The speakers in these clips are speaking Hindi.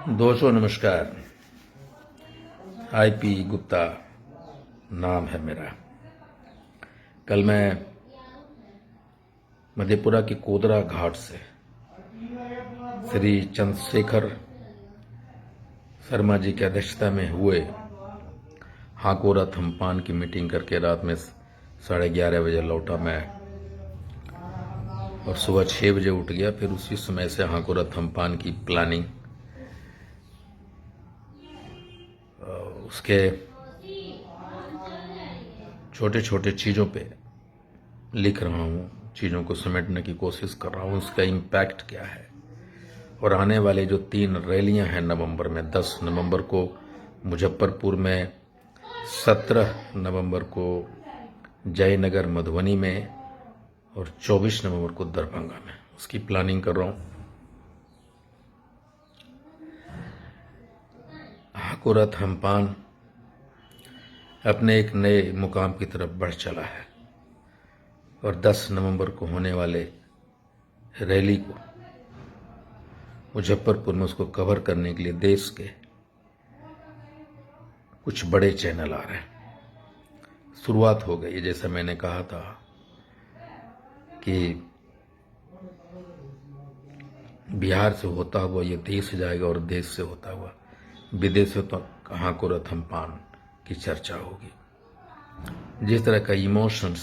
दोस्तों नमस्कार। आईपी गुप्ता नाम है मेरा। कल मैं मधेपुरा के कोदरा घाट से श्री चंद्रशेखर शर्मा जी की अध्यक्षता में हुए हाकोरा थम्पान की मीटिंग करके रात में 11:30 बजे लौटा मैं और सुबह 6 बजे उठ गया। फिर उसी समय से हाकोरा थम्पान की प्लानिंग, उसके छोटे छोटे चीज़ों पे लिख रहा हूँ, चीज़ों को समेटने की कोशिश कर रहा हूँ, उसका इम्पैक्ट क्या है। और आने वाले जो 3 रैलियां हैं नवंबर में, 10 नवंबर को मुजफ्फरपुर में, 17 नवंबर को जयनगर मधुबनी में और 24 नवंबर को दरभंगा में, उसकी प्लानिंग कर रहा हूँ। हाकोरा थम्पान अपने एक नए मुकाम की तरफ बढ़ चला है और 10 नवंबर को होने वाले रैली को मुजफ्फरपुर में उसको कवर करने के लिए देश के कुछ बड़े चैनल आ रहे हैं। शुरुआत हो गई है। जैसा मैंने कहा था कि बिहार से होता हुआ ये देश जाएगा और देश से होता हुआ विदेशों तक हाकोरा थम्पान की चर्चा होगी। जिस तरह का इमोशंस,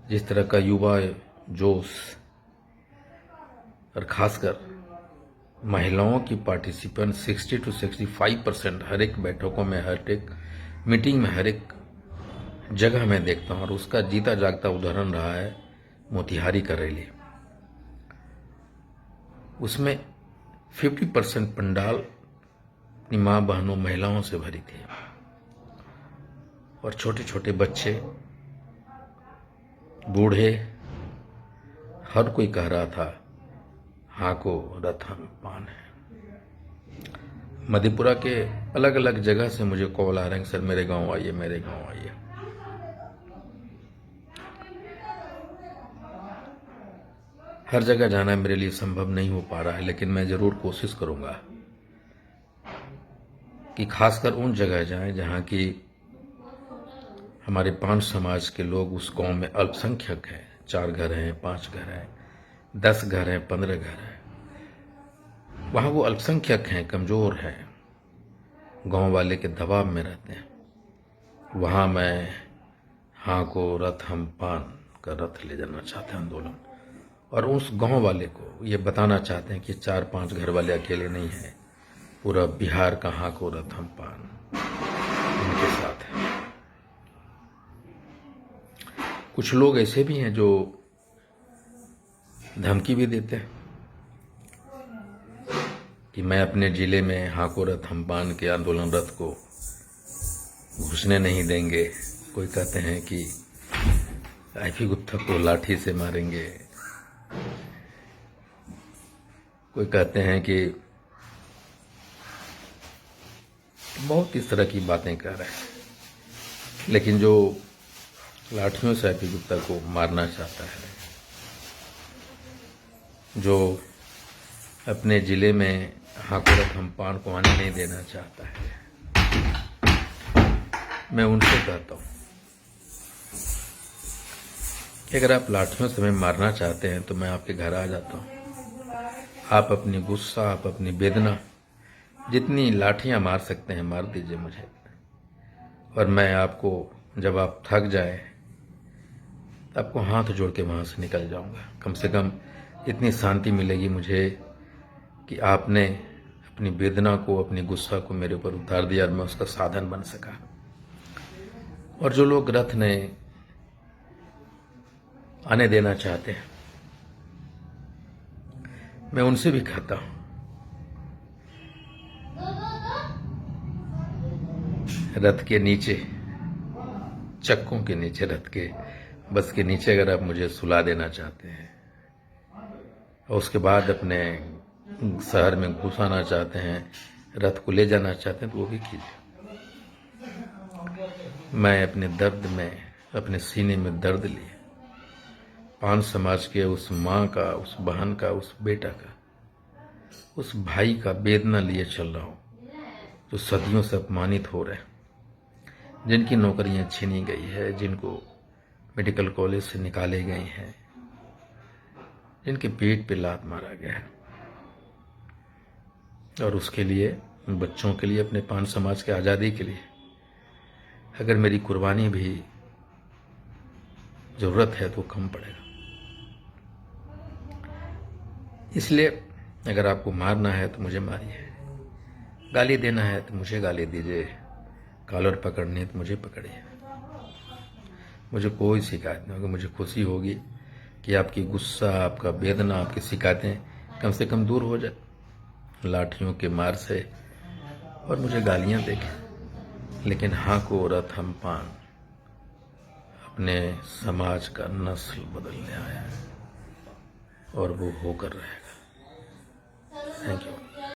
जिस तरह का युवा जोश और खासकर महिलाओं की पार्टिसिपेंट 60 to 65% हर एक बैठकों में, हर एक मीटिंग में, हर एक जगह मैं देखता हूं। और उसका जीता जागता उदाहरण रहा है मोतिहारी का रैली। उसमें 50% पंडाल अपनी माँ बहनों महिलाओं से भरी थी और छोटे छोटे बच्चे, बूढ़े, हर कोई कह रहा था हाकोरा थम्पान है। मधेपुरा के अलग अलग जगह से मुझे कॉल आ रहे हैं, सर मेरे गांव आइए, मेरे गांव आइए। हर जगह जाना मेरे लिए संभव नहीं हो पा रहा है, लेकिन मैं जरूर कोशिश करूंगा कि खासकर उन जगह जाएं जहां की हमारे 5 समाज के लोग उस गांव में अल्पसंख्यक हैं। 4 घर हैं, 5 घर हैं, 10 घर हैं, 15 घर हैं। वहां वो अल्पसंख्यक हैं, कमजोर हैं, गांव वाले के दबाव में रहते हैं। वहां मैं हाकोरा थम्पान का रथ ले जाना चाहते हैं, आंदोलन। और उस गांव वाले को ये बताना चाहते हैं कि 4-5 घर वाले अकेले नहीं हैं, पूरा बिहार का हाकोरा थम्पान उनके साथ है। कुछ लोग ऐसे भी हैं जो धमकी भी देते हैं कि मैं अपने जिले में हाकोरा थम्पान के आंदोलन रथ को घुसने नहीं देंगे। कोई कहते हैं कि आईपी गुप्ता को लाठी से मारेंगे, कोई कहते हैं कि बहुत इस तरह की बातें कर रहे हैं। लेकिन जो लाठियों से आईपी गुप्ता को मारना चाहता है, जो अपने जिले में हाकोरा थम्पान को आने नहीं देना चाहता है, मैं उनसे कहता हूं कि अगर आप लाठियों से हमें मारना चाहते हैं तो मैं आपके घर आ जाता हूं। आप अपनी गुस्सा, आप अपनी वेदना, जितनी लाठियां मार सकते हैं मार दीजिए मुझे, और मैं आपको, जब आप थक जाए, आपको हाथ जोड़ के वहां से निकल जाऊंगा। कम से कम इतनी शांति मिलेगी मुझे कि आपने अपनी वेदना को, अपनी गुस्सा को मेरे ऊपर उतार दिया और मैं उसका साधन बन सका। और जो लोग रथ ने आने देना चाहते हैं, मैं उनसे भी कहता हूं, रथ के नीचे, चक्कों के नीचे, रथ के बस के नीचे अगर आप मुझे सुला देना चाहते हैं और उसके बाद अपने शहर में घुसाना चाहते हैं, रथ को ले जाना चाहते हैं, तो वो भी कीजिए। मैं अपने दर्द में, अपने सीने में दर्द लिए 5 समाज के उस माँ का, उस बहन का, उस बेटा का उस भाई का वेदना लिए चल रहा हूँ जो सदियों से अपमानित हो रहे हैं, जिनकी नौकरियां छीनी गई है, जिनको मेडिकल कॉलेज से निकाले गए हैं, जिनके पेट पे लात मारा गया है। और उसके लिए, बच्चों के लिए, अपने पान समाज के आज़ादी के लिए अगर मेरी कुर्बानी भी ज़रूरत है तो कम पड़ेगा। इसलिए अगर आपको मारना है तो मुझे मारिए, गाली देना है तो मुझे गाली दीजिए, कॉलर पकड़नी है तो मुझे पकड़िए। मुझे कोई शिकायत नहीं होगी। मुझे खुशी होगी कि आपकी गुस्सा, आपका वेदना, आपकी शिकायतें कम से कम दूर हो जाए लाठियों के मार से, और मुझे गालियां देखें। लेकिन हाँ को औरत हम पान अपने समाज का नस्ल बदलने आया है और वो होकर रहेगा। Thank you.